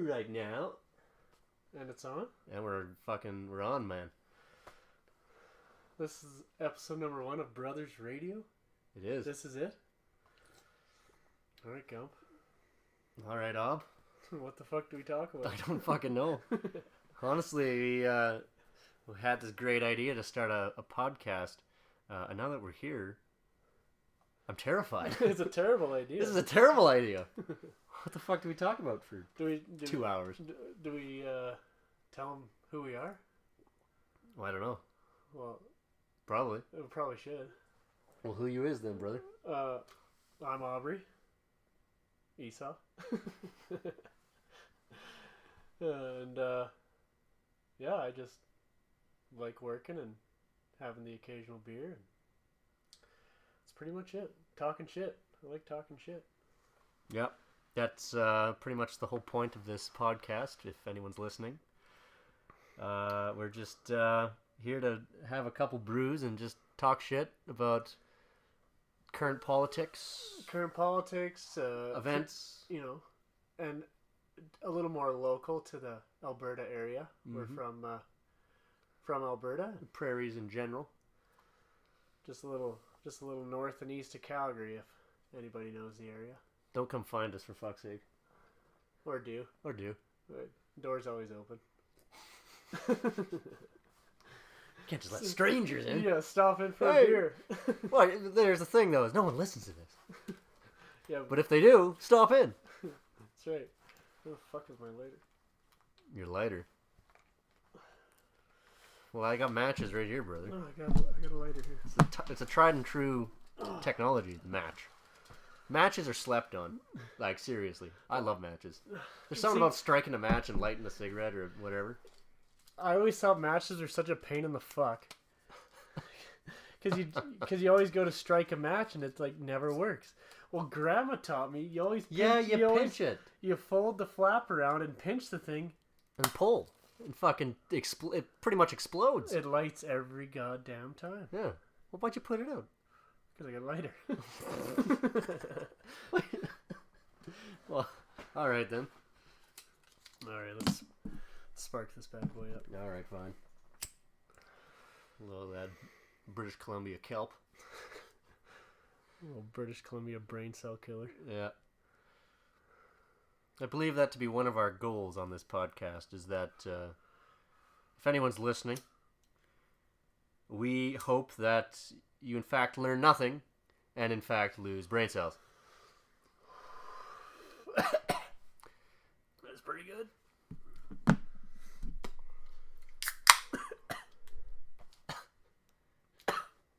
right now. And it's on? And we're on, man. This is episode number 1 of Brothers Radio? It is. This is it? Alright, Gump. Alright, Aub. What the fuck do we talk about? I don't fucking know. Honestly, we had this great idea to start a podcast. And now that we're here, I'm terrified. It's a terrible idea. This is a terrible idea. What the fuck do we talk about for 2 hours? Do we tell them who we are? Well, I don't know. Well, probably. We probably should. Well, who you is then, brother? I'm Aubrey. Esau. And yeah, I just like working and having the occasional beer. And that's pretty much it. Talking shit. I like talking shit. Yep. That's pretty much the whole point of this podcast, if anyone's listening. We're just here to have a couple brews and just talk shit about current politics. Events. You know, and a little more local to the Alberta area. Mm-hmm. We're from Alberta. The prairies in general. Just a little north and east of Calgary, if anybody knows the area. Don't come find us, for fuck's sake. Or do. Door's always open. Can't just let strangers in. Yeah, stop in for a beer. Well, there's the thing, though, is no one listens to this. Yeah, but if they do, stop in. That's right. Where the fuck is my lighter? Your lighter? Well, I got matches right here, brother. Oh, I got a lighter here. It's a tried and true technology, the match. Matches are slept on. Like, seriously. I love matches. There's something about striking a match and lighting a cigarette or whatever. I always thought matches are such a pain in the fuck. Because you always go to strike a match and it like never works. Well, Grandma taught me you always pinch it. You fold the flap around and pinch the thing and pull and fucking it pretty much explodes. It lights every goddamn time. Yeah. Well, why'd you put it out? Because I got a lighter. Well, all right then. All right, let's spark this bad boy up. All right, fine. A little of that British Columbia kelp. A little British Columbia brain cell killer. Yeah. I believe that to be one of our goals on this podcast is that if anyone's listening, we hope that you in fact learn nothing and in fact lose brain cells. That's pretty good.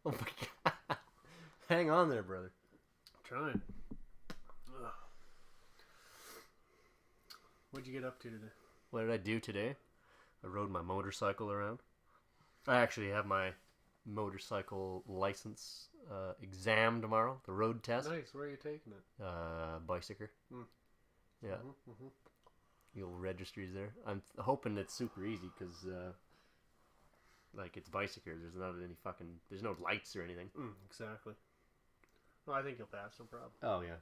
Oh my god. Hang on there, brother. I'm trying. Ugh. What'd you get up to today? What did I do today? I rode my motorcycle around. I actually have my motorcycle license exam tomorrow, the road test. Nice. Where are you taking it? Bicycle. Mm. Yeah. Mm-hmm. The old registry's there. I'm hoping it's super easy because, like, it's bicycle. There's no lights or anything. Exactly. Well, I think you'll pass, no problem. Oh, yeah.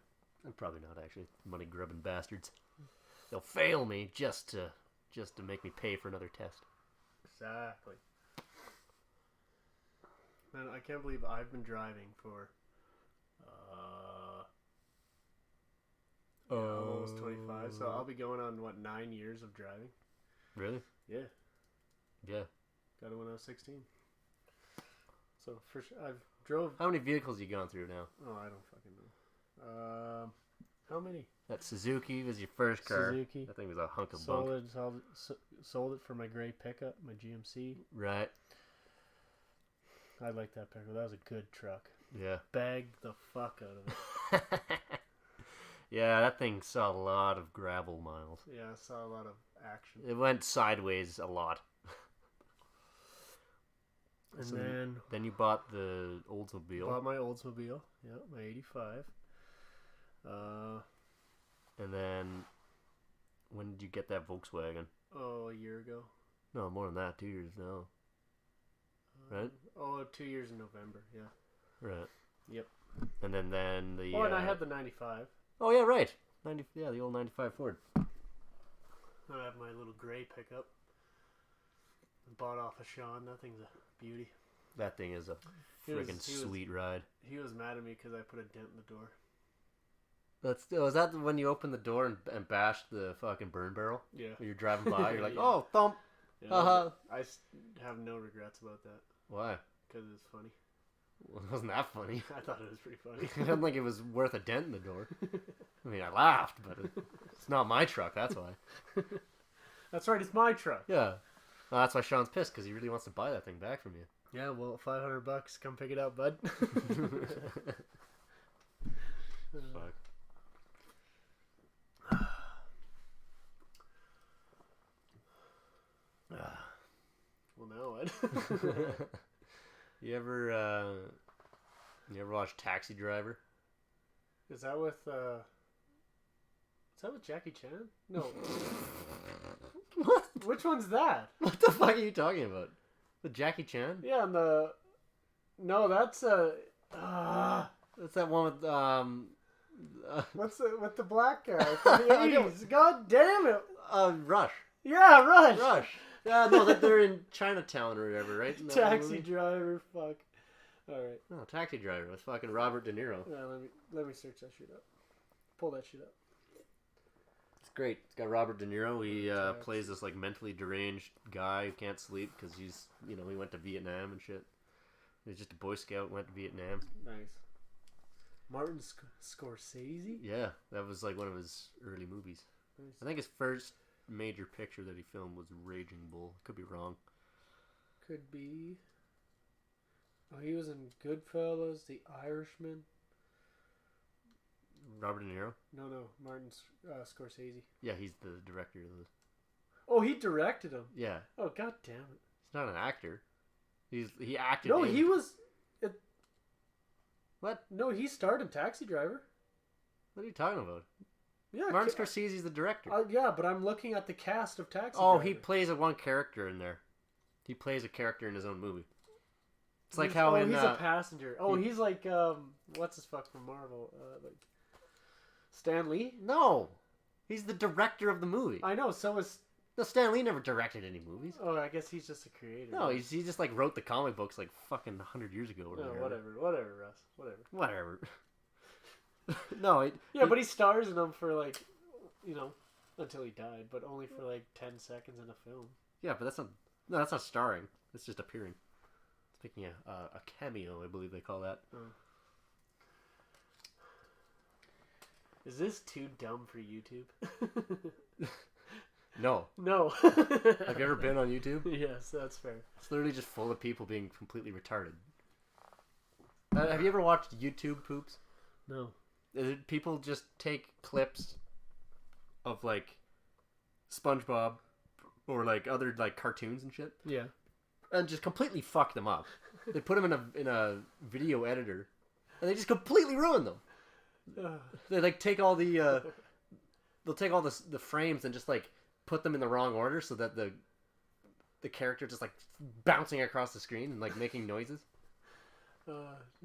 Probably not, actually. Money-grubbing bastards. They'll fail me just to make me pay for another test. Exactly. Man, I can't believe I've been driving for almost 25. So I'll be going on 9 years of driving. Really? Yeah. Yeah. Got it when I was 16. So for sure, I've drove. How many vehicles you gone through now? Oh, I don't fucking know. How many? That Suzuki was your first car. Suzuki. That thing was a hunk of bunk. Sold it for my gray pickup, my GMC. Right. I like that pickup. That was a good truck. Yeah. Bagged the fuck out of it. Yeah, that thing saw a lot of gravel miles. Yeah, I saw a lot of action. It went sideways a lot. And then you bought the Oldsmobile. Bought my Oldsmobile. Yeah, my 85. And then when did you get that Volkswagen? Oh, a year ago. No, more than that. 2 years now. Right? 2 years in November. Yeah. Right. Yep. And then the. Oh, and I had the 95. Oh yeah, right. The old 95 Ford. I have my little gray pickup. Bought off of Sean. That thing's a beauty. That thing is a friggin' sweet ride. He was mad at me because I put a dent in the door. Was that when you opened the door and bashed the fucking burn barrel? Yeah. When you're driving by, you're like, Yeah. oh, thump. Yeah, I have no regrets about that. Why? Because it's funny. Well, it wasn't that funny. I thought it was pretty funny. I don't think it was worth a dent in the door. I mean, I laughed, but it's not my truck, that's why. That's right, it's my truck. Yeah. Well, that's why Sean's pissed, because he really wants to buy that thing back from you. Yeah, well, $500. Come pick it up, bud. Fuck. Well, now what? You ever watch Taxi Driver? Is that with Jackie Chan? No. What? Which one's that? What the fuck are you talking about? The Jackie Chan? Yeah, and no, that's That's that one with with the black guy from the 80s. God damn it. Rush. Yeah, Rush. Rush. Yeah, no, that they're in Chinatown or whatever, right? Taxi Driver, fuck. Alright. No, Taxi Driver with fucking Robert De Niro. Yeah, let me search that shit up. Pull that shit up. It's great. It's got Robert De Niro. He plays this like mentally deranged guy who can't sleep because he's, he went to Vietnam and shit. He's just a Boy Scout, went to Vietnam. Nice. Martin Scorsese? Yeah, that was like one of his early movies. Nice. I think his first major picture that he filmed was Raging Bull. Could be wrong. Could be. Oh, he was in Goodfellas, The Irishman. Robert De Niro? No, Martin Scorsese. Yeah, he's the director of this. Oh, he directed him. Yeah. Oh, god damn it. He's not an actor. He acted. No, he was. What? No, he starred in Taxi Driver. What are you talking about? Yeah, Martin Scorsese's the director. Yeah, but I'm looking at the cast of Taxi Oh, Driver. he plays one character in there. He plays a character in his own movie. It's like how in... he's a passenger. Oh, he's like, what's his fuck from Marvel? Like, Stan Lee? No! He's the director of the movie. I know, so is... No, Stan Lee never directed any movies. Oh, I guess he's just a creator. No, he just like wrote the comic books like fucking 100 years ago. Or no, whatever. whatever, Russ. Whatever. No, but he stars in them for like, until he died, but only for like 10 seconds in a film. Yeah, but that's not starring. It's just appearing. It's making a cameo, I believe they call that. Oh. Is this too dumb for YouTube? No. No. Have you ever been on YouTube? Yes, that's fair. It's literally just full of people being completely retarded. Have you ever watched YouTube poops? No. People just take clips of like SpongeBob or like other like cartoons and shit. Yeah. And just completely fuck them up. They put them in a video editor, and they just completely ruin them. They like take all the they'll take all the frames and just like put them in the wrong order so that the character just like bouncing across the screen and like making noises.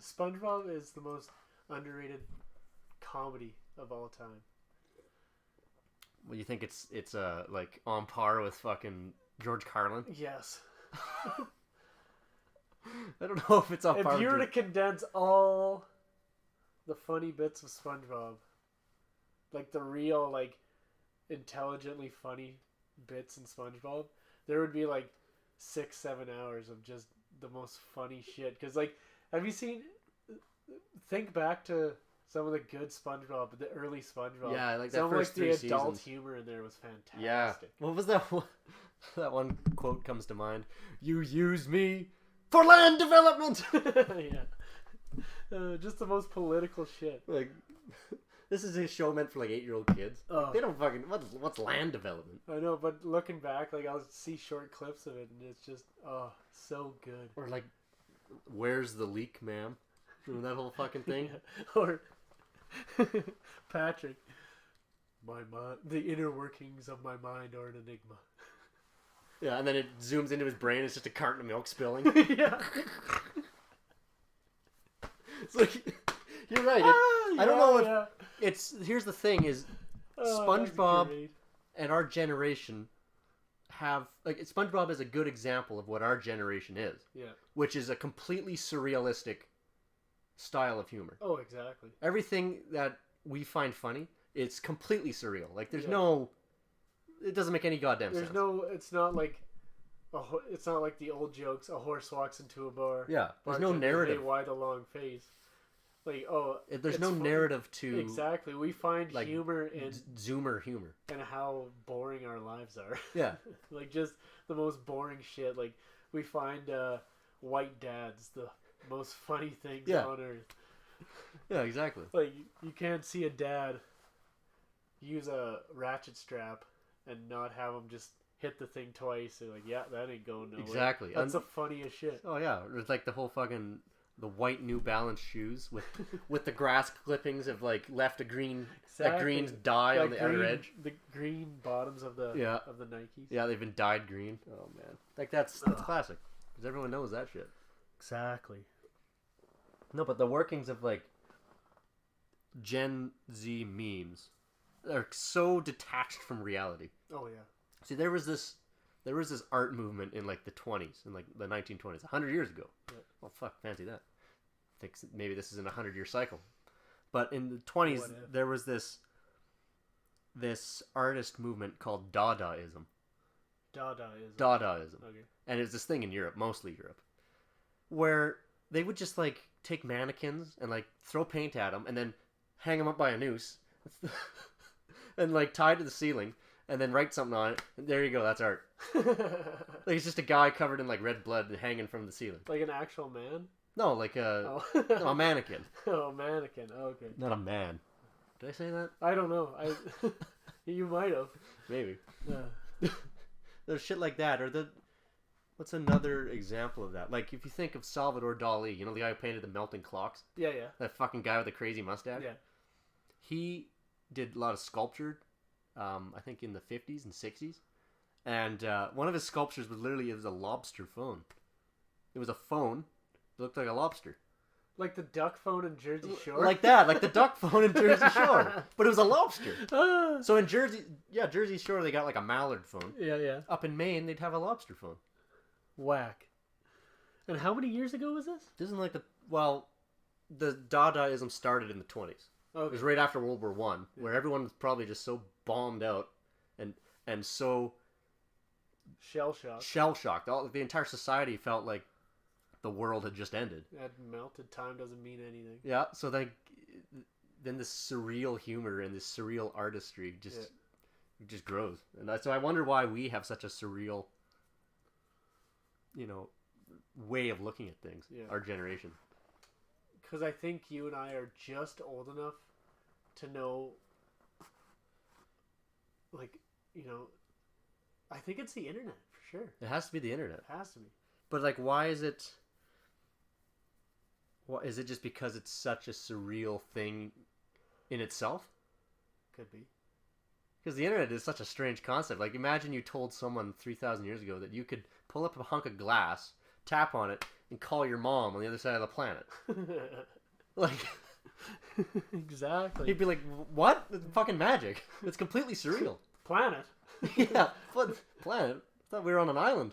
SpongeBob is the most underrated comedy of all time. Well, you think it's like on par with fucking George Carlin? Yes. I don't know if it's on par. If you were to condense all the funny bits of SpongeBob, like the real like intelligently funny bits in SpongeBob, there would be like 6-7 hours of just the most funny shit. Because like, have you seen? Think back to some of the good SpongeBob, the early SpongeBob. Yeah, like that some first like the 3 adult seasons. humor in there was fantastic. Yeah. What was that one? That one quote comes to mind. You use me for land development. Yeah. Just the most political shit. Like, this is a show meant for like 8-year-old kids. Oh. They don't fucking what's land development. I know, but looking back, like I'll see short clips of it, and it's just so good. Or like, where's the leak, ma'am? Remember that whole fucking thing? Yeah. Or Patrick, my mind, the inner workings of my mind are an enigma. Yeah, and then it zooms into his brain. It's just a carton of milk spilling. Yeah. It's like, you're right. I don't know if it's. Here's the thing: is SpongeBob and our generation have like SpongeBob is a good example of what our generation is. Yeah. Which is a completely surrealistic style of humor. Oh, exactly. Everything that we find funny, it's completely surreal. Like there's Yeah. no, it doesn't make any goddamn There's sense. no. It's not like. It's not like the old jokes. A horse walks into a bar. Yeah, there's no bartender, narrative. Hey, why the long face? Like, There's it's no funny. narrative to Exactly. We find like, humor in Zoomer humor. and how boring our lives are. Yeah. Like just the most boring shit. Like we find white dads the most funny things on earth. Yeah, exactly. Like you can't see a dad use a ratchet strap and not have him just hit the thing twice. They're like, yeah, that ain't going nowhere. Exactly. That's the funniest shit. Oh yeah, it's like the whole fucking the white New Balance shoes with the grass clippings have like left a green that green dye on the outer edge. The green bottoms of the Nikes. Yeah, they've been dyed green. Oh man, like that's classic because everyone knows that shit. Exactly. No, but the workings of like Gen Z memes are so detached from reality. Oh yeah. See, there was this art movement in like the 20s, in like the 1920s, 100 years ago. Yeah. Well, fuck, fancy that. I think maybe this is in a 100-year cycle. But in the 20s, there was this artist movement called Dadaism. Dadaism. Okay. And it's this thing in Europe, mostly Europe, where they would just like take mannequins and like throw paint at them and then hang them up by a noose and like tie to the ceiling. And then write something on it. And there you go. That's art. Like it's just a guy covered in like red blood hanging from the ceiling. Like an actual man? No, like a mannequin. Oh, a mannequin. Okay. Not a man. Did I say that? I don't know. You might have. Maybe. Yeah. There's shit like that, or what's another example of that? Like if you think of Salvador Dali, you know the guy who painted the melting clocks. Yeah, yeah. That fucking guy with the crazy mustache. Yeah. He did a lot of sculpture. I think in the 50s and 60s. And one of his sculptures was literally, it was a lobster phone. It was a phone that looked like a lobster. Like the duck phone in Jersey Shore? Like that, like the duck phone in Jersey Shore. But it was a lobster. So in Jersey Shore, they got like a mallard phone. Yeah, yeah. Up in Maine, they'd have a lobster phone. Whack. And how many years ago was this? This isn't like the Dadaism started in the 20s. Okay. It was right after World War One, where everyone was probably just so bombed out and so shell shocked. The entire society felt like the world had just ended. It had melted. Time doesn't mean anything. Yeah, so then this surreal humor and this surreal artistry just grows, and so I wonder why we have such a surreal, way of looking at things. Yeah. Our generation. Because I think you and I are just old enough to know, I think it's the internet, for sure. It has to be the internet. It has to be. But, like, why is it... Is it just because it's such a surreal thing in itself? Could be. Because the internet is such a strange concept. Like, imagine you told someone 3,000 years ago that you could pull up a hunk of glass, tap on it, and call your mom on the other side of the planet. Like... Exactly. He'd be like, what? It's fucking magic. It's completely surreal. Planet? Yeah, but planet? I thought we were on an island.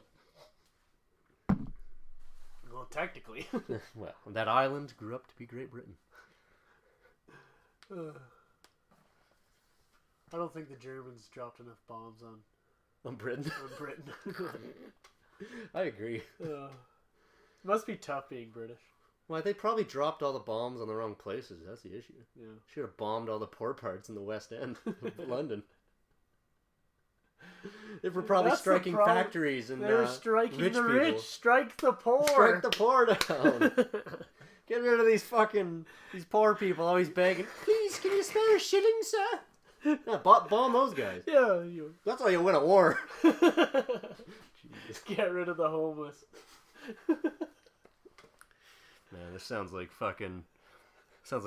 Well, technically. Well, that island grew up to be Great Britain. I don't think the Germans dropped enough bombs on Britain. On Britain. I agree. Must be tough being British. Well, they probably dropped all the bombs on the wrong places. That's the issue. Yeah. Should have bombed all the poor parts in the West End of London. They were probably striking factories and they were striking rich the people. Rich. Strike the poor. Strike the poor down. Get rid of these poor people always begging. Please, can you spare a shilling, sir? Yeah, bomb those guys. Yeah, that's how you win a war. Jesus. Get rid of the homeless. Man, this sounds like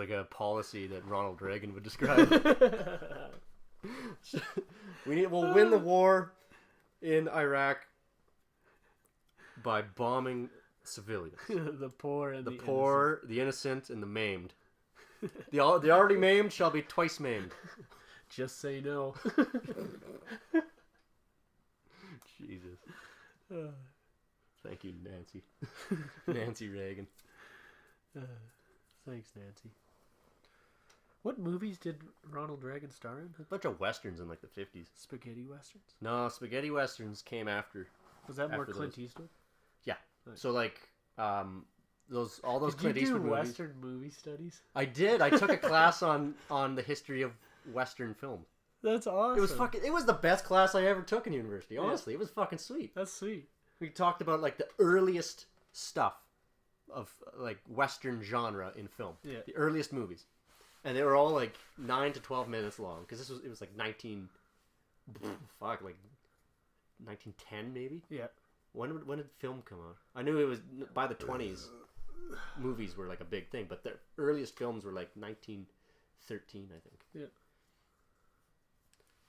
a policy that Ronald Reagan would describe. We'll win the war in Iraq by bombing civilians. The poor and the innocent and the maimed. The already maimed shall be twice maimed. Just say no. Jesus. Thank you, Nancy. Nancy Reagan. Thanks, Nancy. What movies did Ronald Reagan star in? A bunch of westerns in like the 50s. Spaghetti westerns? No, spaghetti westerns came after. Was that more after Clint those. Eastwood? Yeah. Nice. So like all those Did Clint you do Eastwood movies. Western movie studies? I did. I took a class on the history of Western film. That's awesome. It was the best class I ever took in university. Honestly, it was fucking sweet. That's sweet. We talked about like the earliest stuff of like Western genre in film. Yeah. The earliest movies, and they were all like 9 to 12 minutes long because it was like 1910 maybe. Yeah. When did film come out? I knew it was by the 20s. Movies were like a big thing, but the earliest films were like 1913, I think. Yeah.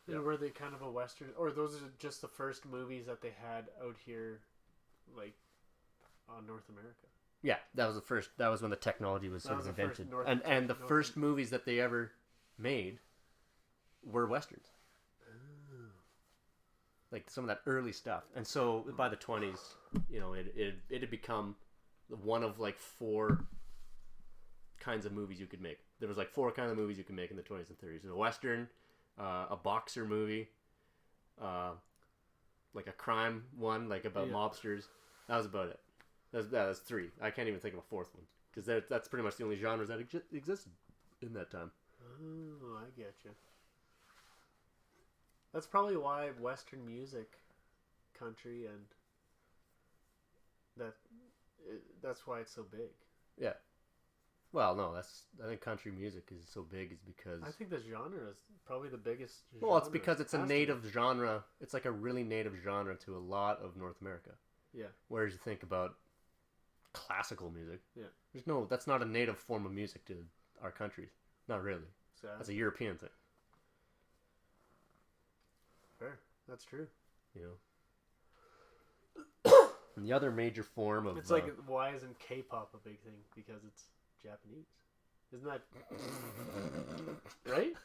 Yeah. And were they kind of a Western, or those are just the first movies that they had out here, like, on North America? Yeah, that was the first. That was when the technology was sort of invented, and the North first movies that they ever made were westerns. Oh. Like some of that early stuff, and so by the 20s, it had become one of like 4 kinds of movies you could make. There was like 4 kinds of movies you could make in the 20s and 30s: a western, a boxer movie, like a crime one, like about mobsters. That was about it. That's 3. I can't even think of a 4th one because that's pretty much the only genres that existed in that time. Oh, I get you. That's probably why Western music, country, and that's why it's so big. Yeah. Well, no, I think country music is so big is because I think the genre is probably the biggest genre. Well, it's because it's a native genre. It's like a really native genre to a lot of North America. Yeah. Whereas you think about classical music, yeah, that's not a native form of music to our countries. Not really. Sad. That's a European thing. Fair. That's true. And the other major form of it's like why isn't K-pop a big thing? Because it's Japanese. Isn't that right?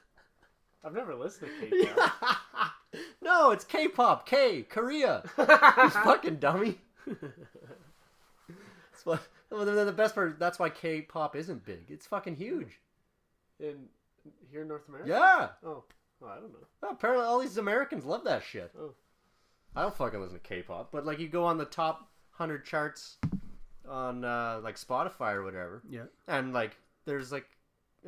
I've never listened to K-pop. No, it's K-pop. Korea. You fucking dummy. The best part. That's why K-pop isn't big. It's fucking huge. Here in North America? Yeah. Oh, well, I don't know. Well, apparently all these Americans love that shit. Oh. I don't fucking listen to K-pop, but like you go on the top 100 charts on like Spotify or whatever. Yeah. And like there's like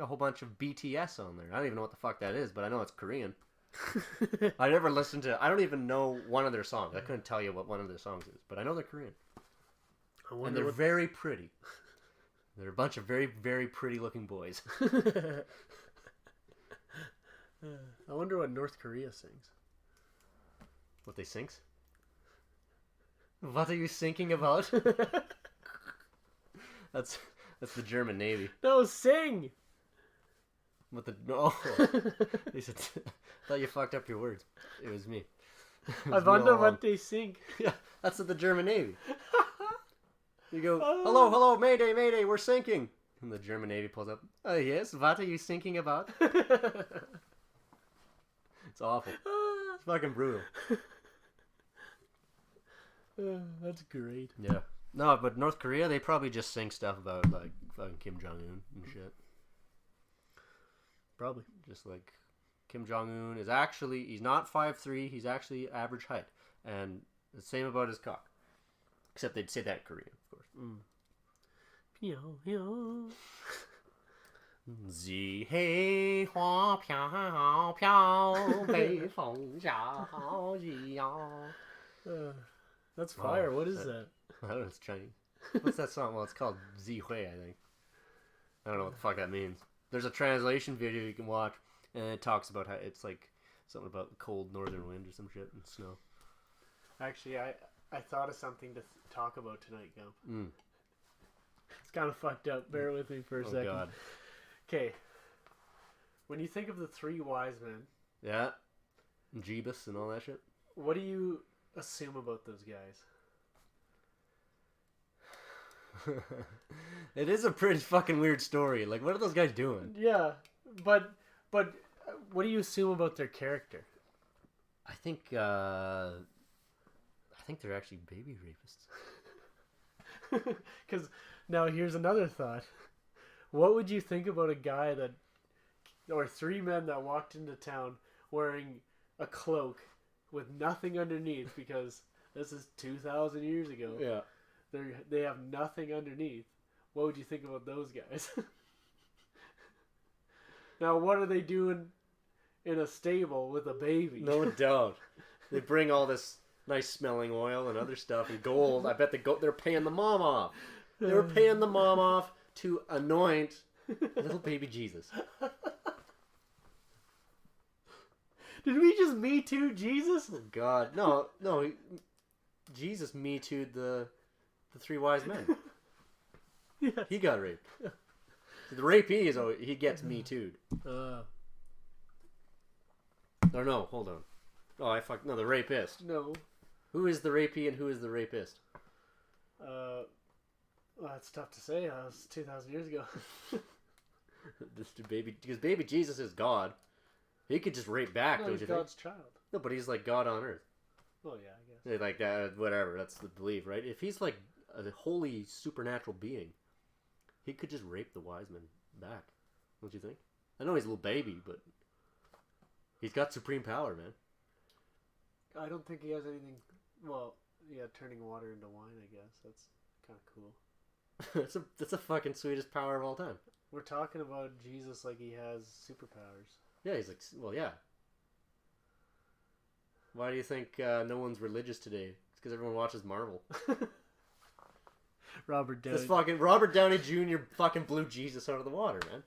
a whole bunch of BTS on there. I don't even know what the fuck that is, but I know it's Korean. I never listened to. I don't even know one of their songs. I couldn't tell you what one of their songs is, but I know they're Korean. And they're very pretty. They're a bunch of very, very pretty looking boys. I wonder what North Korea sings. What they sings? What are you thinking about? That's the German Navy. No, sing. What the no? They said, I thought you fucked up your words. It was me. I wonder what they sing. Yeah, that's the German Navy. You go, hello, mayday, mayday, we're sinking. And the German Navy pulls up. Oh yes, what are you thinking about? It's awful. It's fucking brutal. That's great. Yeah. No, but North Korea, they probably just sing stuff about like fucking Kim Jong-un and shit. Probably. Just like Kim Jong-un he's not 5'3", he's actually average height. And the same about his cock. Except they'd say that in Korean, of course. Zi hei hua piao piao bei feng xiao ji yao. That's fire. What is that? I don't know. It's Chinese. What's that song? Well, it's called Zi Hui, I think. I don't know what the fuck that means. There's a translation video you can watch, and it talks about how it's like something about the cold northern wind or some shit and snow. Actually, I thought of something to talk about tonight, Gump. Mm. It's kind of fucked up. Bear with me for a second. God. Okay. When you think of the 3 wise men... Yeah. And Jeebus and all that shit. What do you assume about those guys? It is a pretty fucking weird story. Like, what are those guys doing? Yeah. But What do you assume about their character? I think they're actually baby rapists. Because now here's another thought. What would you think about a guy or three men that walked into town wearing a cloak with nothing underneath, because this is 2,000 years ago. Yeah. They have nothing underneath. What would you think about those guys? Now, what are they doing in a stable with a baby? No doubt. They bring all this nice smelling oil and other stuff and gold. I bet they're paying the mom off. They were paying the mom off to anoint little baby Jesus. Did we just Me Too Jesus? Oh God, no. Jesus Me Too'd the three wise men. Yes. He got raped. The rapee he gets Me Too'd. Or no, hold on. No, the rapist. No. Who is the rapee and who is the rapist? Well, that's tough to say. That was 2,000 years ago. Because baby Jesus is God. He could just rape back, don't he's you God's think? child. No, but he's like God on earth. Oh yeah, I guess. Like that, whatever. That's the belief, right? If he's like a holy supernatural being, he could just rape the wise men back. Don't you think? I know he's a little baby, but he's got supreme power, man. I don't think he has anything. Well, yeah, turning water into wine. I guess that's kind of cool. that's a fucking sweetest power of all time. We're talking about Jesus like he has superpowers. Yeah, he's like, well, yeah. Why do you think no one's religious today? It's because everyone watches Marvel. Robert Downey. This fucking Robert Downey Jr. fucking blew Jesus out of the water, man.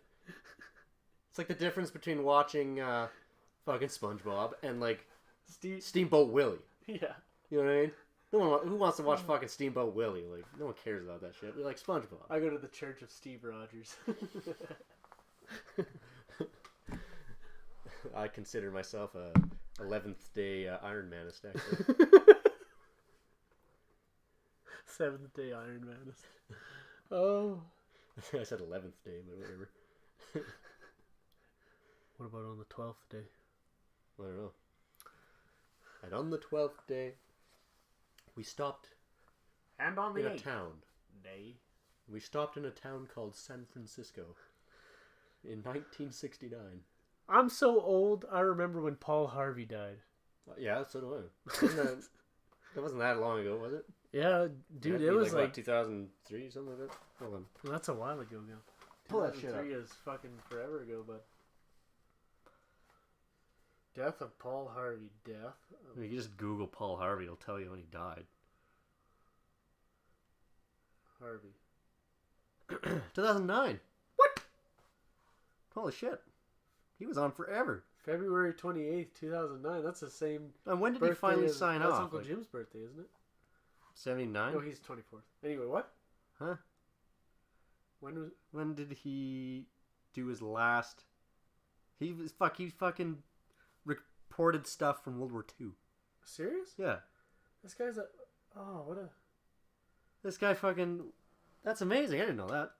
It's like the difference between watching fucking SpongeBob and like Steamboat Willie. Yeah. You know what I mean? No one who wants to watch fucking Steamboat Willie. Like, no one cares about that shit. We like SpongeBob. I go to the Church of Steve Rogers. I consider myself a 11th day Iron Manist, actually. 7th day Iron Manist. Oh. I said 11th day, but whatever. What about on the 12th day? I don't know. And on the 12th day, we stopped and on the in a 8th town. Day. We stopped in a town called San Francisco in 1969. I'm so old, I remember when Paul Harvey died. Yeah, so do I. That wasn't that long ago, was it? Yeah, dude, it was like 2003, something like that. Hold on. Well, that's a while ago now. Pull that shit up. 2003 is fucking forever ago, but death of Paul Harvey. You can just Google Paul Harvey; it'll tell you when he died. Harvey. 2009. What? Holy shit! He was on forever. February 28th, 2009. That's the same. And when did he finally sign off? That's Uncle Jim's birthday, isn't it? 79? No, he's 24th. Anyway, what? Huh? When did he do his last? He fucking reported stuff from World War II. Serious? Yeah. This guy's a. Oh, what a. This guy fucking. That's amazing. I didn't know that.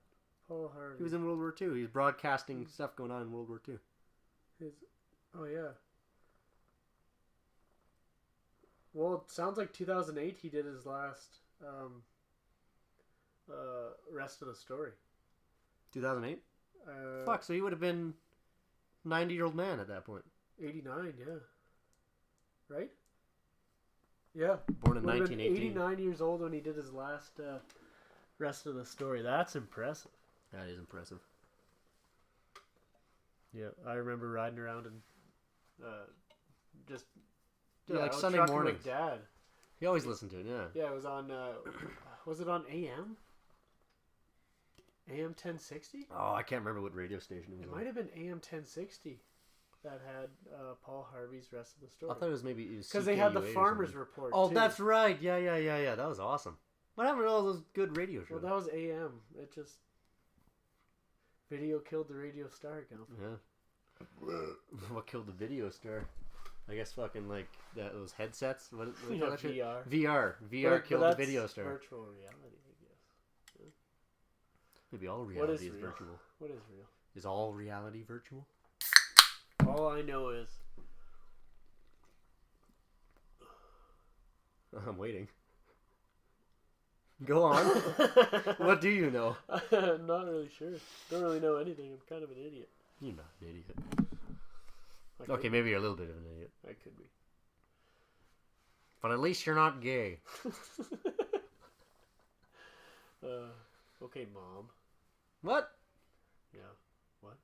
Paul Harvey. He was in World War II. He was broadcasting stuff going on in World War II. Oh yeah. Well, it sounds like 2008 he did his last rest of the story. 2008? Fuck, so he would have been 90-year-old man at that point. 89, yeah. Right? Yeah. Born in 1918. 89 years old when he did his last rest of the story. That's impressive. That is impressive. Yeah, I remember riding around and just like Sunday morning. Dad. He always listened to it. Yeah. Yeah, it was on. Was it on AM? AM 1060? Oh, I can't remember what radio station it was. It might have been AM 1060 that had Paul Harvey's rest of the story. I thought it was maybe because they had the Farmers Report. Oh, too. that's right. Yeah. That was awesome. What happened to all those good radio shows? Well, that was AM. It just video killed the radio star account. Yeah. What killed the video star? I guess fucking like those headsets. What Yeah, that shit? VR. VR killed the video star. Virtual reality, I guess. Yeah. Maybe all reality is real? virtual. What is real? Is all reality virtual? All I know is I'm waiting. Go on. What do you know? I'm not really sure. Don't really know anything. I'm kind of an idiot. You're not an idiot. Okay, maybe you're a little bit of an idiot. I could be. But at least you're not gay. Okay, Mom. What? Yeah. What?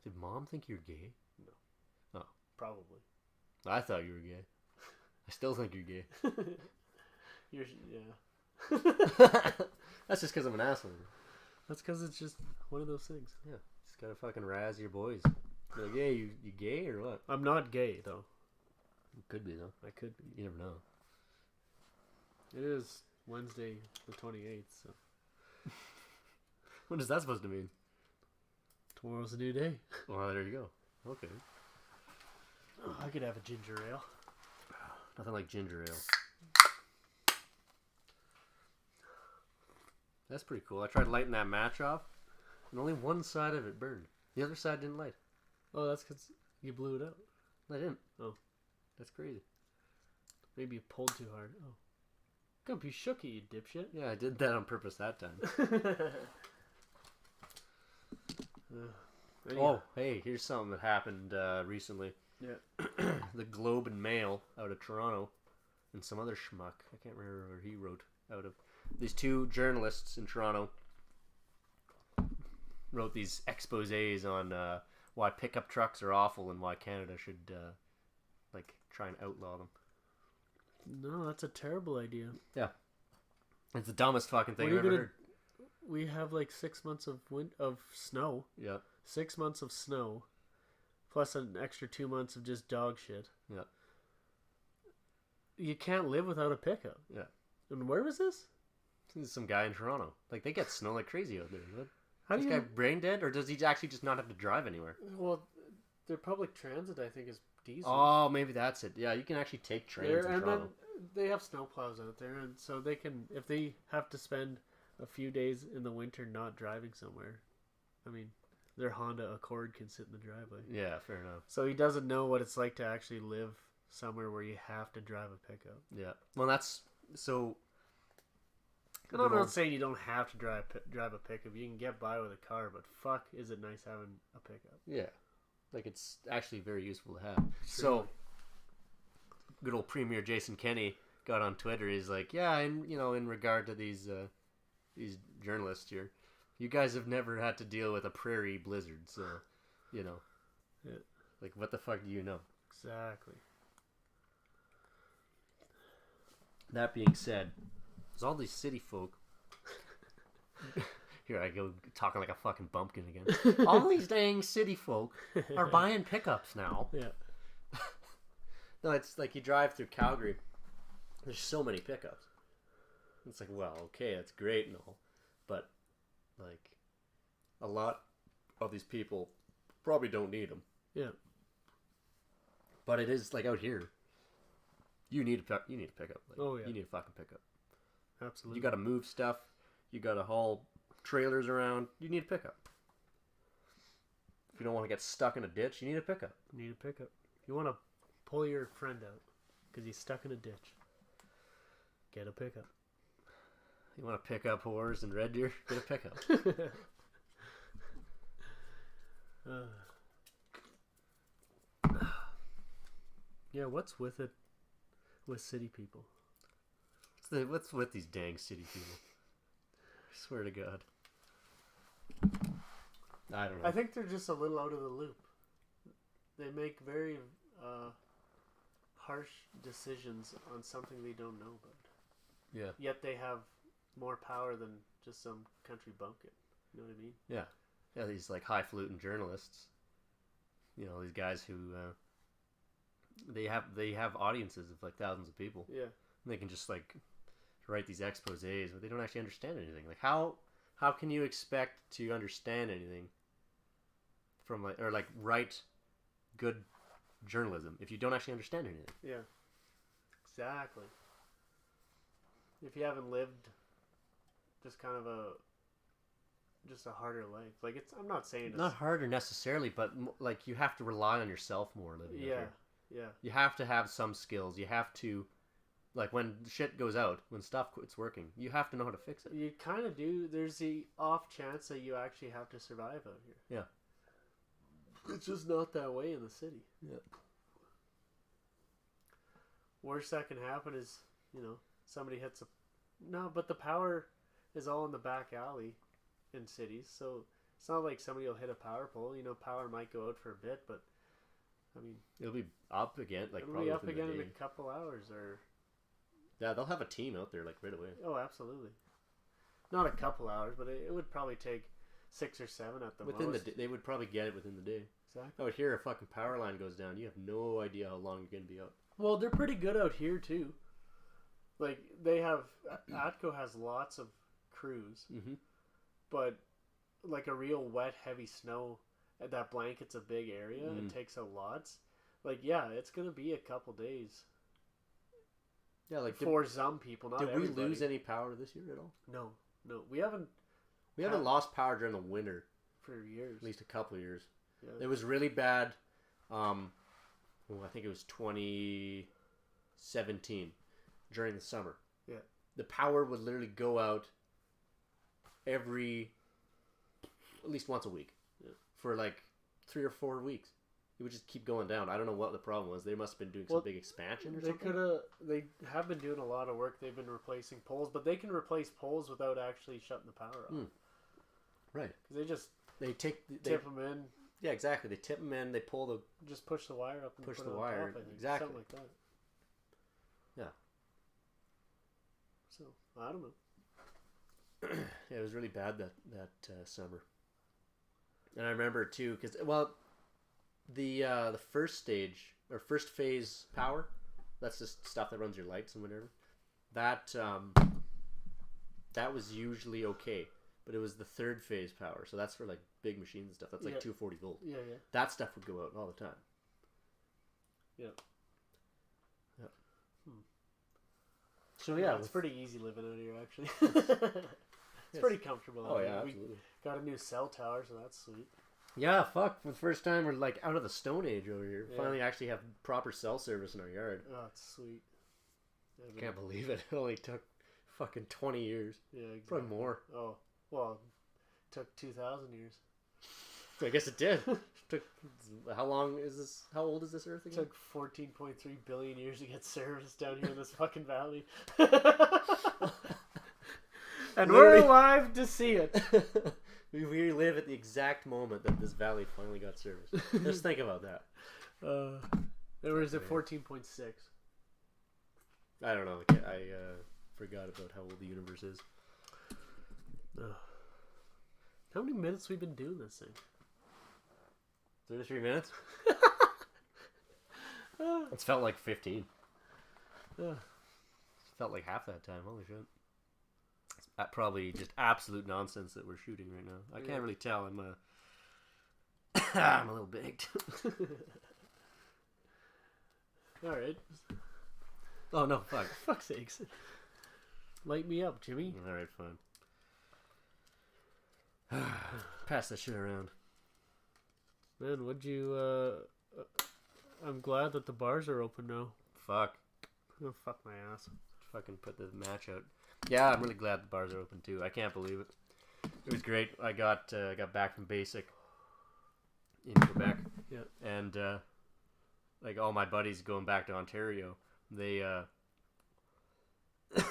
Did Mom think you're gay? No. Oh. Probably. I thought you were gay. I still think you're gay. Yeah. That's just because I'm an asshole. That's because it's just one of those things. Yeah. Just gotta fucking razz your boys. You're like, hey, you gay or what? I'm not gay, though. You could be, though. I could be. You never know. It is Wednesday the 28th, so. What is that supposed to mean? Tomorrow's a new day. Well, there you go. Okay. Oh, I could have a ginger ale. Nothing like ginger ale. That's pretty cool. I tried lighting that match off, and only one side of it burned. The other side didn't light. Oh, that's because you blew it out. I didn't. Oh. That's crazy. Maybe you pulled too hard. Oh. Gump, you shook it, you dipshit. Yeah, I did that on purpose that time. Oh, hey, here's something that happened recently. Yeah. The Globe and Mail out of Toronto, and some other schmuck. I can't remember where he wrote out of. These two journalists in Toronto wrote these exposés on why pickup trucks are awful and why Canada should try and outlaw them. No, that's a terrible idea. Yeah, it's the dumbest fucking thing I've ever heard. We have like 6 months of snow. Yeah. 6 months of snow, plus an extra 2 months of just dog shit. Yeah. You can't live without a pickup. Yeah. And where was this? This is some guy in Toronto. Like, they get snow like crazy out there. What? How Is do this you? guy brain dead, or does he actually just not have to drive anywhere? Well, their public transit, I think, is diesel. Oh, maybe that's it. Yeah, you can actually take trains in Toronto. They have snowplows out there, and so they can, if they have to spend a few days in the winter not driving somewhere, I mean, their Honda Accord can sit in the driveway. Yeah, fair enough. So he doesn't know what it's like to actually live somewhere where you have to drive a pickup. Yeah. Well, that's so. And I'm not saying you don't have to drive a pickup. You can get by with a car, but fuck, is it nice having a pickup? Yeah, like it's actually very useful to have. So, good old Premier Jason Kenney got on Twitter. He's like, yeah, and in regard to these journalists here, you guys have never had to deal with a prairie blizzard, so Yeah. like what the fuck do you know? Exactly. That being said, there's all these city folk. Here I go talking like a fucking bumpkin again. All these dang city folk are buying pickups now. Yeah. No, it's like you drive through Calgary. There's so many pickups. It's like, well, okay, that's great and all, but like a lot of these people probably don't need them. Yeah. But it is like out here. You need a pickup. Like, oh yeah. You need a fucking pickup. Absolutely. You got to move stuff. You got to haul trailers around. You need a pickup. If you don't want to get stuck in a ditch, you need a pickup. You need a pickup. You want to pull your friend out because he's stuck in a ditch. Get a pickup. You want to pick up whores and Red Deer? Get a pickup. Yeah, what's with it with city people? What's with these dang city people? I swear to God. I don't know. I think they're just a little out of the loop. They make very harsh decisions on something they don't know about. Yeah. Yet they have more power than just some country bumpkin. You know what I mean? Yeah. Yeah, these like highfalutin journalists. These guys who they have audiences of like thousands of people. Yeah. And they can just like write these exposés, but they don't actually understand anything. Like how can you expect to understand anything from write good journalism if you don't actually understand anything? Yeah. Exactly. If you haven't lived just kind of just a harder life. Like it's, I'm not saying it's Not harder necessarily, but like you have to rely on yourself more living out yeah, here. yeah, You have to have some skills. You have to, like when shit goes out, when stuff quits working, you have to know how to fix it. you kind of do. There's the off chance that you actually have to survive out here. Yeah. It's just not that way in the city. Yeah. Worst that can happen is, somebody hits a... No, but the power is all in the back alley in cities, so it's not like somebody will hit a power pole. Power might go out for a bit, but, I mean... It'll be up again, like it'll probably be up within again the in day. a couple hours, or... Yeah, they'll have a team out there, like, right away. Oh, absolutely. Not a couple hours, but it would probably take 6 or 7 at the Within most. the day, they would probably get it within the day. Exactly. Out here, a fucking power line goes down, you have no idea how long you're gonna be out. Well, they're pretty good out here, too. Like, they have... Atco has lots of crews, Mm-hmm. but like a real wet, heavy snow that blankets a big area and takes out lots. Like, yeah, it's gonna be a couple days. Yeah, like For some people, not did everybody. we lose any power this year at all? No, we haven't We haven't lost power during the winter, for years. at least a couple of years. Yeah. It was really bad. I think it was 2017 during the summer. Yeah. The power would literally go out at least once a week, for like 3 or 4 weeks. It would just keep going down. I don't know what the problem was. They must have been doing some big expansion or something. They have been doing a lot of work. They've been replacing poles, but they can replace poles without actually shutting the power off. Right. Because they tip them in. Yeah, exactly. They tip them in. They pull the Just push the wire up and Push put the it on wire, top, I think. exactly. Something like that. Yeah. So, I don't know. Yeah, it was really bad that summer. And I remember too, because the first stage or first phase power, that's just stuff that runs your lights and whatever. That was usually okay, but it was the third phase power, so that's for like big machines and stuff. That's like 240 volt. Yeah. That stuff would go out all the time. Yeah. So yeah, it's pretty easy living out here, actually. It's Yes. pretty comfortable. Oh out yeah, here. absolutely. We got a new cell tower, so that's sweet. Yeah, fuck. For the first time, we're like out of the Stone Age over here. Yeah. Finally, actually have proper cell service in our yard. Oh, it's sweet. Yeah, Can't believe it. It only took fucking 20 years. Yeah, exactly. Probably more. Oh, well, it took 2,000 years. I guess it did. Took how long is this? How old is this Earth It again? took 14.3 billion years to get service down here in this fucking valley. And we're alive to see it. We live at the exact moment that this valley finally got service. Just think about that. There was at 14.6. I don't know. I forgot about how old the universe is. How many minutes we've been doing this thing? 33 minutes? It's felt like 15. It felt like half that time. Holy shit. It's probably just absolute nonsense that we're shooting right now. I can't really tell. I'm a little baked. Alright. Oh no, fuck. Fuck's sakes. Light me up, Jimmy. Alright, fine. Pass that shit around. Man, what'd you, I'm glad that the bars are open now. Fuck. Oh, fuck my ass. Fucking put the match out. Yeah, I'm really glad the bars are open too. I can't believe it. It was great. I got back from basic in Quebec. Yeah. And like all my buddies going back to Ontario, they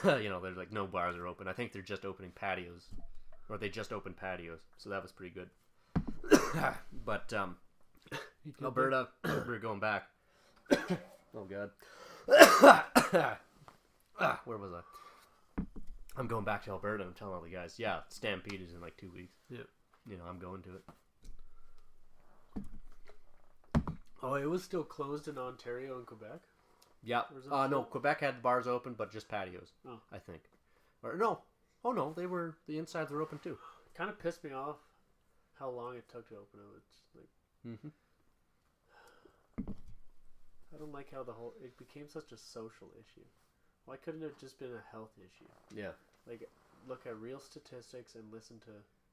there's like no bars are open. I think they're just opening patios. Or they just opened patios. So that was pretty good. But Alberta, we're going back. Oh god. Where was I? I'm going back to Alberta. I'm telling all the guys, yeah, Stampede is in like 2 weeks. Yeah. I'm going to it. Oh, it was still closed in Ontario and Quebec? Yeah. Or is it No, still- Quebec had the bars open, but just patios. Oh. I think. Or no. Oh no, the insides were open too. Kind of pissed me off how long it took to open it. It's like, I don't like how it became such a social issue. Why couldn't it have just been a health issue? Yeah. Like, look at real statistics and listen to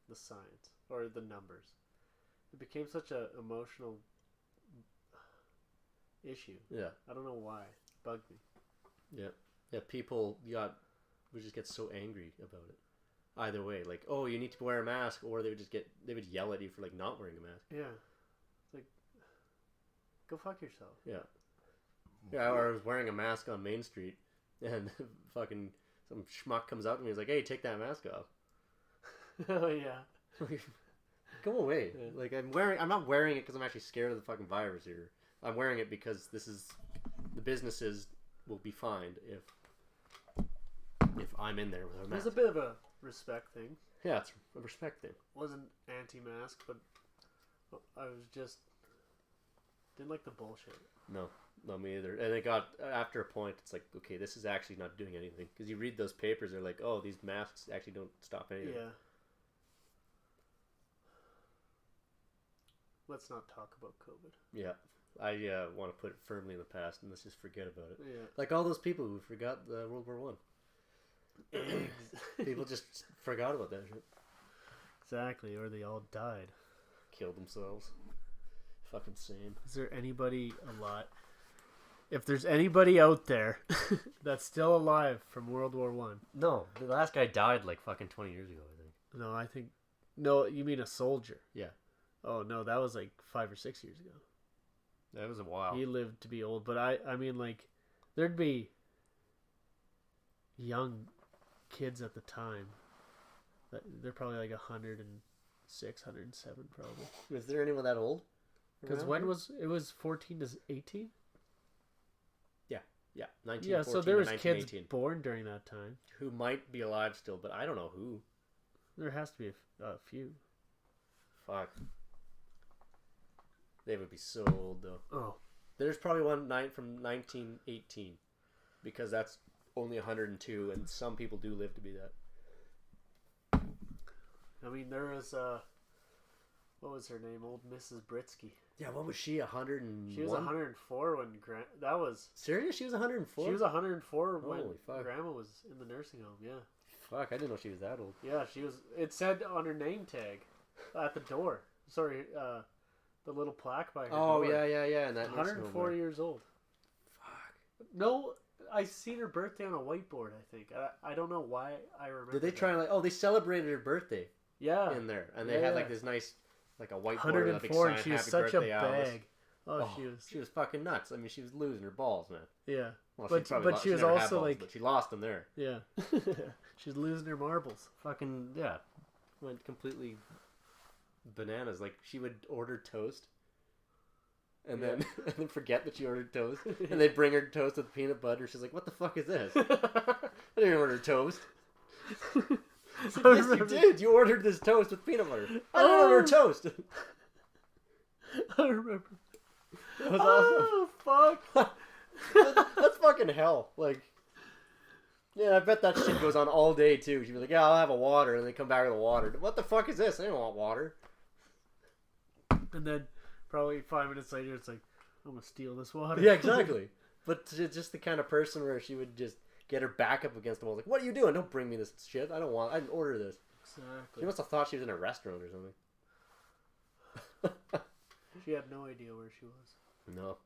the science or the numbers. It became such a emotional issue. Yeah. I don't know why. It bugged me. Yeah. Yeah, people would just get so angry about it. Either way, like, oh, you need to wear a mask, or they would yell at you for like not wearing a mask. Yeah. It's like, go fuck yourself. Yeah. Yeah, or I was wearing a mask on Main Street, and fucking some schmuck comes up to me and is like, hey, take that mask off. Oh yeah. Go away. Yeah. Like, I'm not wearing it because I'm actually scared of the fucking virus here. I'm wearing it because the businesses will be fined if I'm in there with a mask. There's a bit of a respect thing. Yeah, it's a respect thing. Wasn't anti-mask, but I was just didn't like the bullshit. No, me either. And it got after a point, it's like, okay, this is actually not doing anything because you read those papers, they're like, oh, these masks actually don't stop anything. Yeah. Let's not talk about COVID. Yeah. I want to put it firmly in the past and let's just forget about it. Yeah. Like all those people who forgot the World War One. People just forgot about that shit. Exactly, or they all died. Killed themselves. Fucking same. Is there anybody alive? If there's anybody out there that's still alive from World War One. No, the last guy died like fucking 20 years ago, I think. No, I think... No, you mean a soldier. Yeah. Oh, no, that was like 5 or 6 years ago. That was a while. He lived to be old, but I mean, like, there'd be young kids at the time. They're probably like 106, 107 probably. Was there anyone that old? Because when was... It was 14 to 18? Yeah, 1914 Yeah, so there was to kids 1918. born during that time. Who might be alive still, but I don't know who. There has to be a few. Fuck. They would be so old, though. Oh. There's probably one night from 1918. Because that's only 102, and some people do live to be that. I mean, there was, what was her name? Old Mrs. Britsky. Yeah, what was she, 101? She was 104 when that was... Serious? She was 104? She was 104 when Holy fuck. Grandma was in the nursing home, yeah. Fuck, I didn't know she was that old. Yeah, she was... It said on her name tag at the door. Sorry, the little plaque by her door. Yeah. And that 104 years old. Fuck. No, I seen her birthday on a whiteboard, I think. I don't know why I remember. Did they try and they celebrated her birthday in there. And they had like this nice, like a whiteboard with a big 104, sign, and she was Happy such a Birthday, Alice. bag. Oh, she was fucking nuts. I mean, she was losing her balls, man. Yeah. Well, but she was never had also balls, like... But she lost them there. Yeah. She's losing her marbles. Fucking, yeah. Went completely bananas. Like, she would order toast. And then forget that she ordered toast. And they'd bring her toast with peanut butter. She's like, what the fuck is this? I didn't order toast. Like, yes, you did. You ordered this toast with peanut butter. I didn't order toast. I remember. That was awesome. Fuck. That's fucking hell. Like, yeah, I bet that shit goes on all day too. She'd be like, yeah, I'll have a water. And they come back with a water. What the fuck is this? I don't want water. And then probably 5 minutes later, it's like, I'm going to steal this water. Yeah, exactly. But just the kind of person where she would just get her back up against the wall. Like, what are you doing? Don't bring me this shit. I didn't order this. Exactly. She must have thought she was in a restaurant or something. She had no idea where she was. No.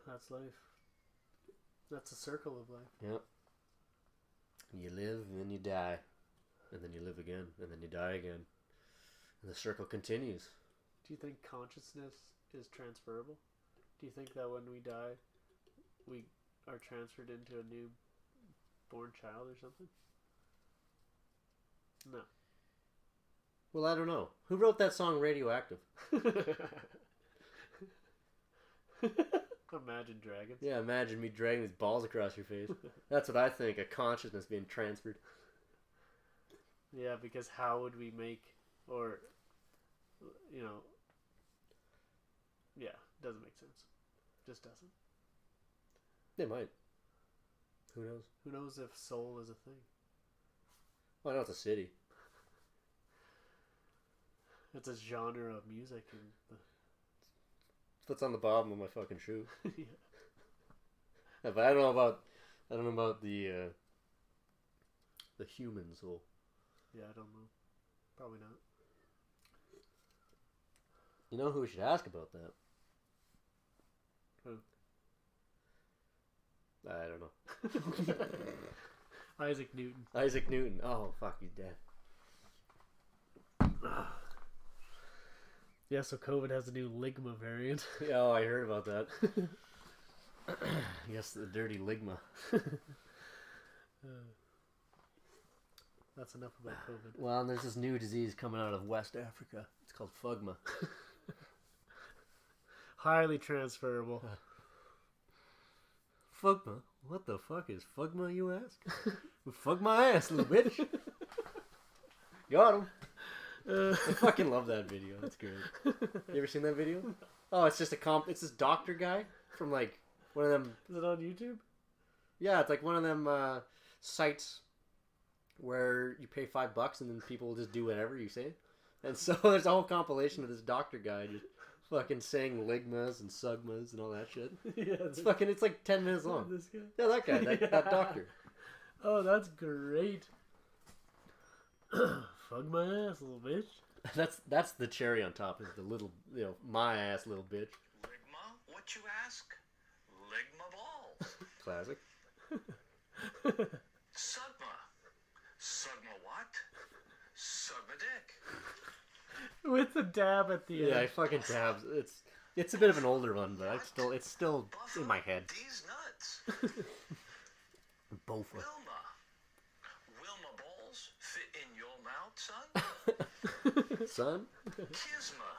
That's life. That's a circle of life. Yep. You live and then you die. And then you live again. And then you die again. And the circle continues. Do you think consciousness is transferable? Do you think that when we die, we are transferred into a new born child or something? No. Well, I don't know. Who wrote that song Radioactive? Imagine dragons. Yeah, imagine me dragging these balls across your face. That's what I think, a consciousness being transferred. Yeah, because how would we make, or, you know, yeah, doesn't make sense. Just doesn't. They might. Who knows? Who knows if soul is a thing? Well, I know it's a city. It's a genre of music. And It's what's on the bottom of my fucking shoe. yeah. Yeah, but I don't know about the human soul. Yeah, I don't know. Probably not. You know who we should ask about that? Who? I don't know. Isaac Newton. Isaac Newton. Oh, fuck, he's dead. Yeah, so COVID has a new Ligma variant. Yeah, oh, I heard about that. Yes, the dirty ligma. That's enough about COVID. Well, and there's this new disease coming out of West Africa. It's called fugma. Highly transferable. Fugma? What the fuck is fugma, you ask? Fug my ass, little bitch. Got him. I fucking love that video. That's great. You ever seen that video? Oh, it's just it's this doctor guy from like one of them. Is it on YouTube? Yeah, it's like one of them sites where you pay $5 and then people will just do whatever you say. And so there's a whole compilation of this doctor guy just fucking saying ligmas and sugmas and all that shit. Yeah, it's like 10 minutes long. This guy? Yeah, that guy, that doctor. Oh, that's great. Fuck my ass, little bitch. That's the cherry on top, is the little, my ass, little bitch. Ligma? What you ask? Ligma balls. Classic. Sugma. Sugma what? Sugma dick. With the dab at the end. Yeah, I fucking tabs. It's a bit of an older one, but it's still in my head. These nuts. Bofa. Wilma balls fit in your mouth, son? Son? Kisma.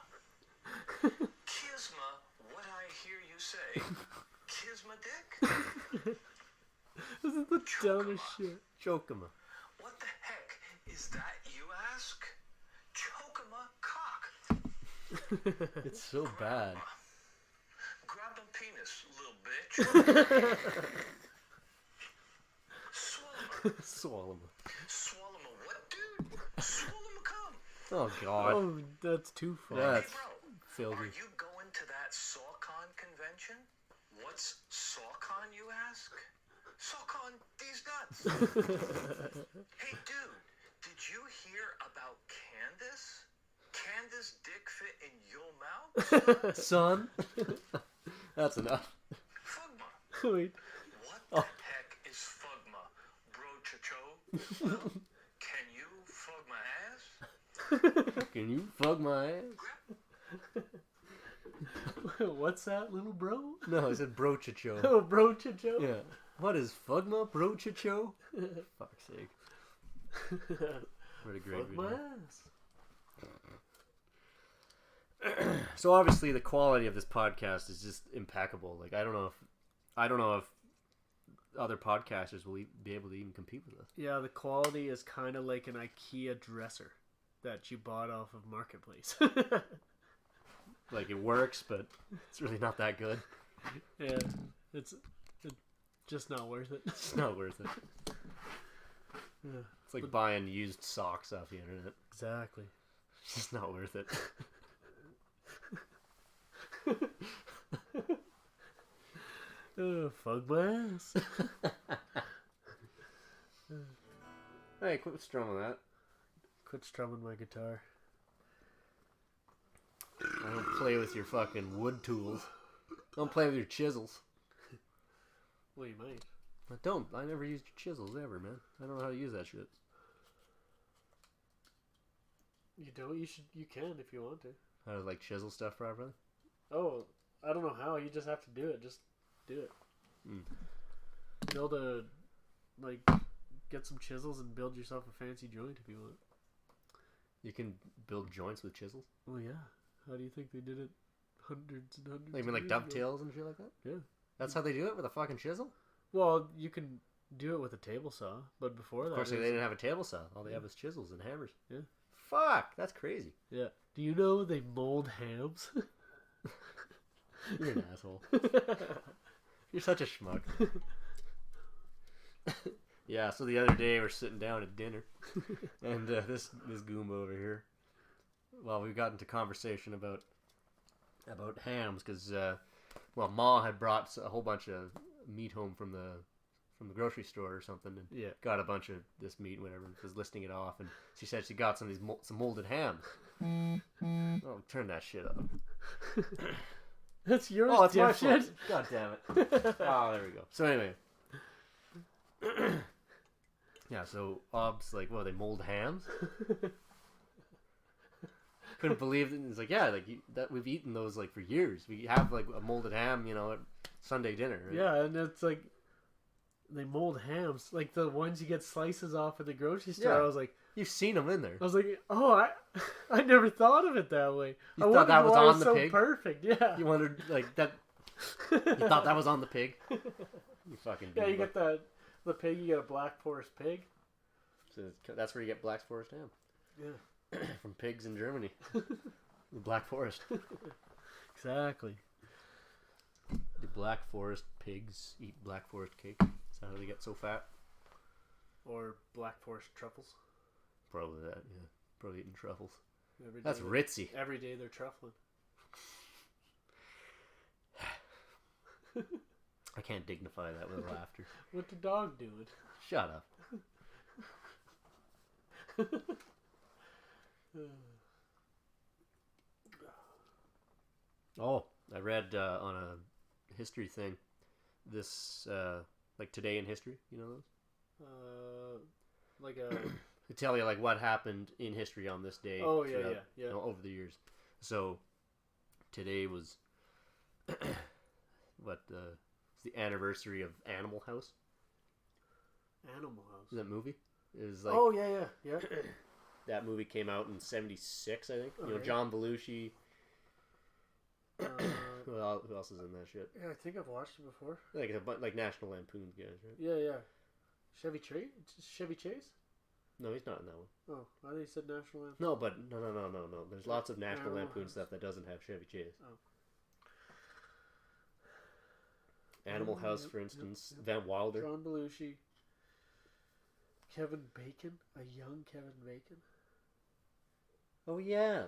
Kisma, what I hear you say. Kisma dick? This is the dumbest shit. Chokama. What the heck is that, you ask? Chokama cock. It's so bad. Grab a penis, little bitch. Swallow. Swallow my what, dude? Swallow my cum. Oh god. Oh, that's too far. That's Hey, bro, filthy. are you going to that SawCon convention? What's SawCon, you ask? SawCon these nuts. Hey, dude, did you hear about Candace? Candace dick fit in your mouth? Son? That's enough. Fugma. Wait. What the heck is Fugma? Bro Chacho? Well, can you fug my ass? Can you fuck my ass? What's that, little bro? No, I said brochacho. Oh, bro, Chicho? Yeah. What is fugma, brochacho? Fuck's sake. What a great Fuck my video. ass. So obviously the quality of this podcast is just impeccable. Like I don't know if other podcasters will be able to even compete with us. Yeah, the quality is kind of like an IKEA dresser that you bought off of Marketplace. Like it works, but it's really not that good. Yeah, it's just not worth it. It's not worth it. Yeah, It's like buying used socks off the internet. exactly. It's just not worth it. Oh, fuck my ass. Hey, quit strumming that. Quit strumming my guitar. I don't play with your fucking wood tools. Don't play with your chisels. Well, you might. I don't. I never used chisels ever, man. I don't know how to use that shit. You don't? You can if you want to. How to like chisel stuff properly? Oh, I don't know how. You just have to do it. Just do it. Build get some chisels and build yourself a fancy joint if you want. You can build joints with chisels? Oh yeah. How do you think they did it hundreds and hundreds Like, you of mean like years ago? dovetails and shit like that? Yeah. That's how they do it with a fucking chisel? Well, you can do it with a table saw, but before that... Of course, it they was- didn't have a table saw. All they have is chisels and hammers. Yeah. Fuck! That's crazy. Yeah. Do you know they mold hams? You're an asshole. You're such a schmuck. Yeah, so the other day we're sitting down at dinner, and this goomba over here, well, we got into conversation about hams, because, Ma had brought a whole bunch of meat home from the from the grocery store or something, and Yeah. got a bunch of this meat, whatever, and was listing it off, and she said she got some of these some molded hams. Oh, turn that shit up. That's yours, Oh, it's my dipshit. fault. God damn it. Oh, there we go. So anyway. Yeah, so Aub's like, well, they mold hams? Couldn't believe it. He's like, yeah, like that we've eaten those like for years. We have like a molded ham, at Sunday dinner. Right? Yeah, and it's like they mold hams, like the ones you get slices off at the grocery store. Yeah. I was like, You've seen them in there. oh, I never thought of it that way. You I thought that wondered was why on it's the so pig? perfect. Yeah. You wondered like that. You thought that was on the pig. You fucking. Yeah, you diva. get the pig. You get a Black Forest pig. So that's where you get Black Forest ham. Yeah. From pigs in Germany. The Black Forest. Exactly. The Black Forest pigs eat Black Forest cake. Is that how they get so fat? Or Black Forest truffles. Probably that, yeah. Probably eating truffles. Every day That's ritzy. Every day they're truffling. I can't dignify that with laughter. What the dog doing? Shut up. Oh, I read on a history thing this, like Today in History, you know those? Like a. They tell you like what happened in history on this day. Oh yeah, throughout, yeah. over the years. So today was it's the anniversary of Animal House. Animal House. That movie is like Oh yeah. that movie came out in '76, I think. Okay. John Belushi. Who else is in that shit? Yeah, I think I've watched it before. Like National Lampoon's guys, right? Yeah. Chevy Chase? No, he's not in that one. Oh, I think he said National Lampoon. No, but no. There's lots of National Animal Lampoon House. stuff that doesn't have Chevy Chase. Oh. Animal House, for instance, Van Wilder. John Belushi. Kevin Bacon, a young Kevin Bacon. Oh yeah,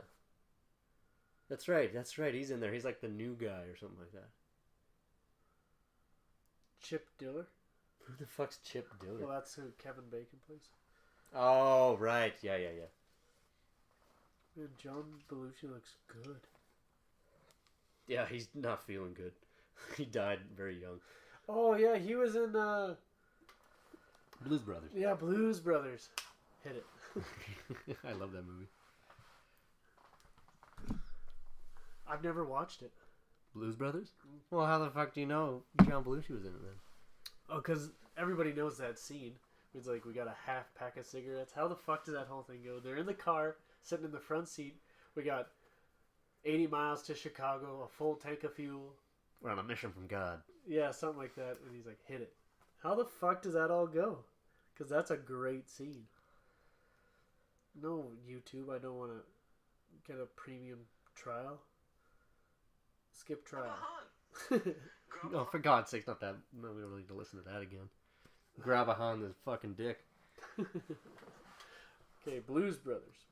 that's right. He's in there. He's like the new guy or something like that. Chip Diller. Who the fuck's Chip Diller? Well, that's who Kevin Bacon plays. Oh right, yeah. Man, John Belushi looks good. Yeah, he's not feeling good. He died very young. Oh yeah, he was in Blues Brothers. yeah, Blues Brothers. Hit it. I love that movie. I've never watched it. Blues Brothers? Well, how the fuck do you know John Belushi was in it then? Oh, because everybody knows that scene. It's like, we got a half pack of cigarettes. How the fuck does that whole thing go? They're in the car, sitting in the front seat. We got 80 miles to Chicago, a full tank of fuel. We're on a mission from God. Yeah, something like that. And he's like, hit it. How the fuck does that all go? Because that's a great scene. No, YouTube, I don't want to get a premium trial. Skip trial. Oh, for God's sake, not that. No, we don't need to listen to that again. Grab a hand his fucking dick. Okay, Blues Brothers.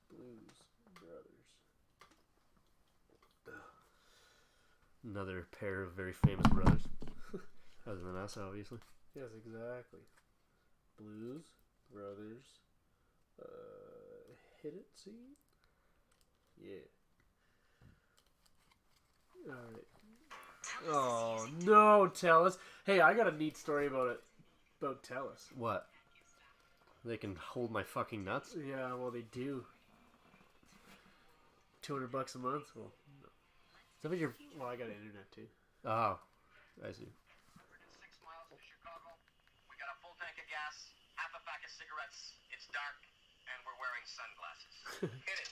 Another pair of very famous brothers. Other than us, obviously. Yes, exactly. Blues Brothers. Hit it, see? Yeah. Alright. Oh, no, Tellus. Hey, I got a neat story about it. About Tellus. What? They can hold my fucking nuts? Yeah, well, they do. $200 a month? Well, no. So your... Well, I got internet, too. Oh, I see. 6 miles from Chicago. We got a full tank of gas, half a pack of cigarettes. It's dark, and we're wearing sunglasses. Hit it.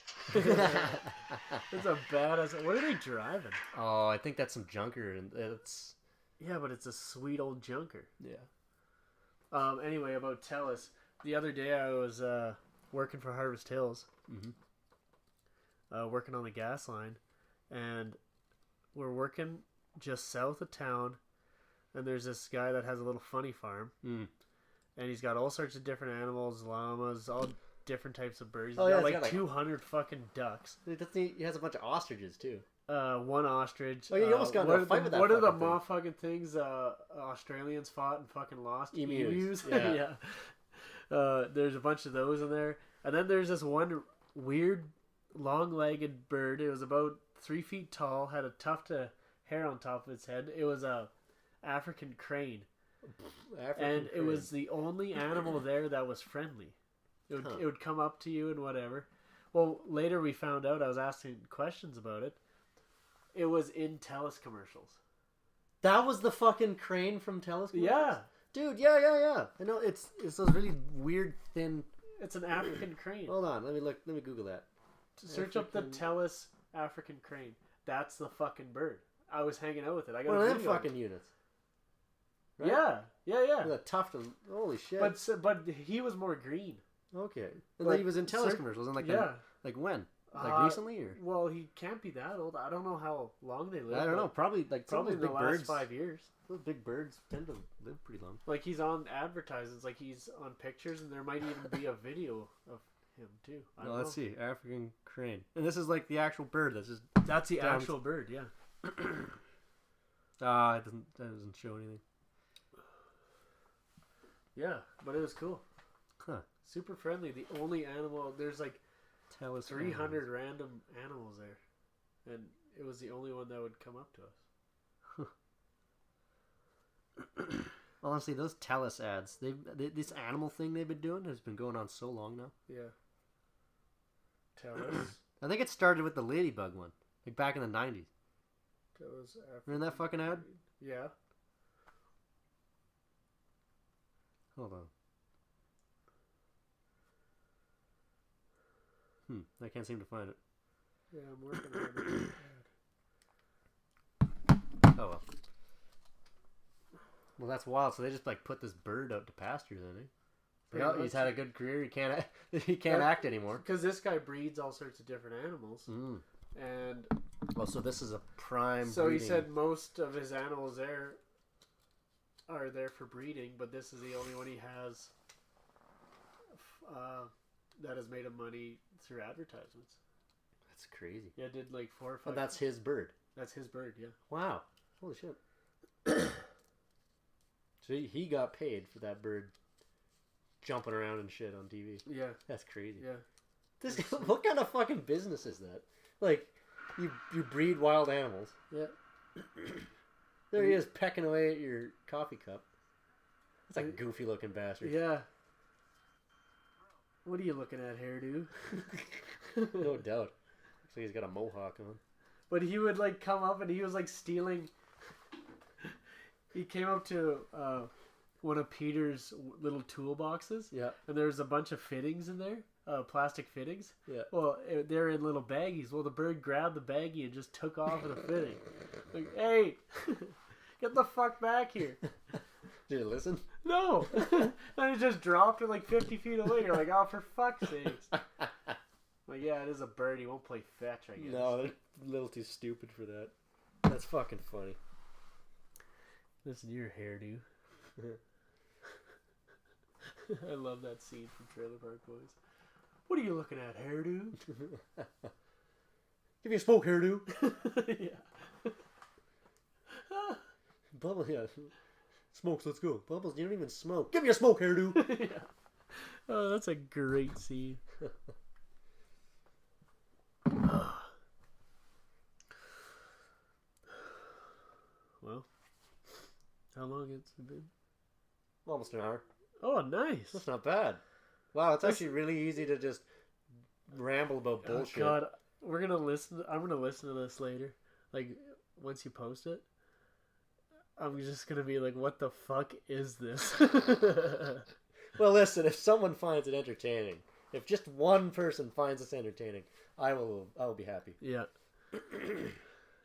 That's a badass... What are they driving? Oh, I think that's some junker, and it's... Yeah, but it's a sweet old junker. Yeah. Anyway, about Tellus. The other day I was working for Harvest Hills. Working on the gas line. And we're working just south of town. And there's this guy that has a little funny farm. And he's got all sorts of different animals, llamas, all different types of birds. He's got like 200 fucking ducks. He has a bunch of ostriches, too. one ostrich. Oh, you almost got into a fight with that What are the fucking thing. motherfucking things Australians fought and fucking lost? Emus. Yeah. There's a bunch of those in there. And then there's this one weird long-legged bird. It was about 3 feet tall, had a tuft of hair on top of its head. It was a African crane. It was the only animal there that was friendly. It would come up to you and whatever. Well, later we found out, I was asking questions about it. It was in TELUS commercials. That was the fucking crane from TELUS? Yeah. Dude, yeah. I know, it's those really weird, thin... It's an African crane. Hold on, let me Google that. Search up the TELUS African crane. That's the fucking bird. I was hanging out with it. I got One a of them video of fucking it. units. Right? Yeah. With a tuft of... Holy shit. But he was more green. Okay. And then he was in TELUS commercials. And like when? Like recently? Or? Well, he can't be that old. I don't know how long they live. I don't know. Probably in the big last birds. 5 years. Those big birds tend to live pretty long. Like he's on advertisements, like he's on pictures, and there might even be a video of him too. Let's see, African crane, and this is like the actual bird. That's the actual bird, yeah. It doesn't show anything. Yeah, but it was cool. Huh? Super friendly. The only animal there's like TELUS 300 random animals there, and it was the only one that would come up to us. Honestly, those TELUS ads, this animal thing they've been doing has been going on so long now. Yeah. TELUS. I think it started with the ladybug one, like back in the 90s. TELUS. Remember that fucking ad? Yeah. Hold on. I can't seem to find it. Yeah, I'm working on it. Oh well. Well, that's wild. So they just like put this bird out to pasture, then, eh? Well, he's had a good career. He can't act anymore. Because this guy breeds all sorts of different animals, and so this is a prime. So breeding. he said most of his animals there are there for breeding, but this is the only one he has that has made him money through advertisements. That's crazy. Yeah, did like 4 or 5. And that's his bird. That's his bird. Yeah. Wow. Holy shit. So he got paid for that bird jumping around and shit on TV. Yeah. That's crazy. Yeah. What kind of fucking business is that? Like, you breed wild animals. Yeah. There he is pecking away at your coffee cup. That's a goofy looking bastard. Yeah. What are you looking at, hairdo? No doubt. Looks like he's got a mohawk on. But he would like come up and he was like stealing. He came up to one of Peter's little toolboxes. Yeah. And there's a bunch of fittings in there, plastic fittings. Yeah. Well, they're in little baggies. Well, the bird grabbed the baggie and just took off with the fitting. Like, hey, get the fuck back here. Did you listen? No. And it just dropped it like 50 feet away. You're like, oh, for fuck's sakes. Like, yeah, it is a bird. He won't play fetch, I guess. No, they're a little too stupid for that. That's fucking funny. Listen to your hairdo. I love that scene from Trailer Park Boys. What are you looking at, hairdo? Give me a smoke, hairdo. Yeah. Bubbles, yeah. Smokes, let's go. Bubbles, you don't even smoke. Give me a smoke, hairdo. Yeah. Oh, that's a great scene. Well, how long has it been? Almost an hour. Oh, nice. That's not bad. Wow, it's actually really easy to just ramble about bullshit. Oh, God, we're gonna listen. I'm gonna listen to this later. Like once you post it, I'm just gonna be like, "What the fuck is this?" Well, listen. If someone finds it entertaining, if just one person finds this entertaining, I will be happy. Yeah.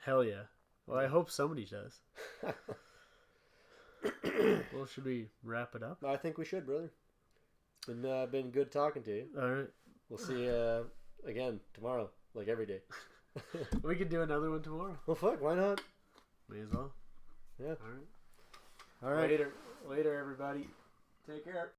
Hell yeah. Well, I hope somebody does. Well, should we wrap it up? I think we should, brother. It's been good talking to you. All right. We'll see you again tomorrow, like every day. We could do another one tomorrow. Well, fuck, why not? May as well. Yeah. All right. Later, everybody. Take care.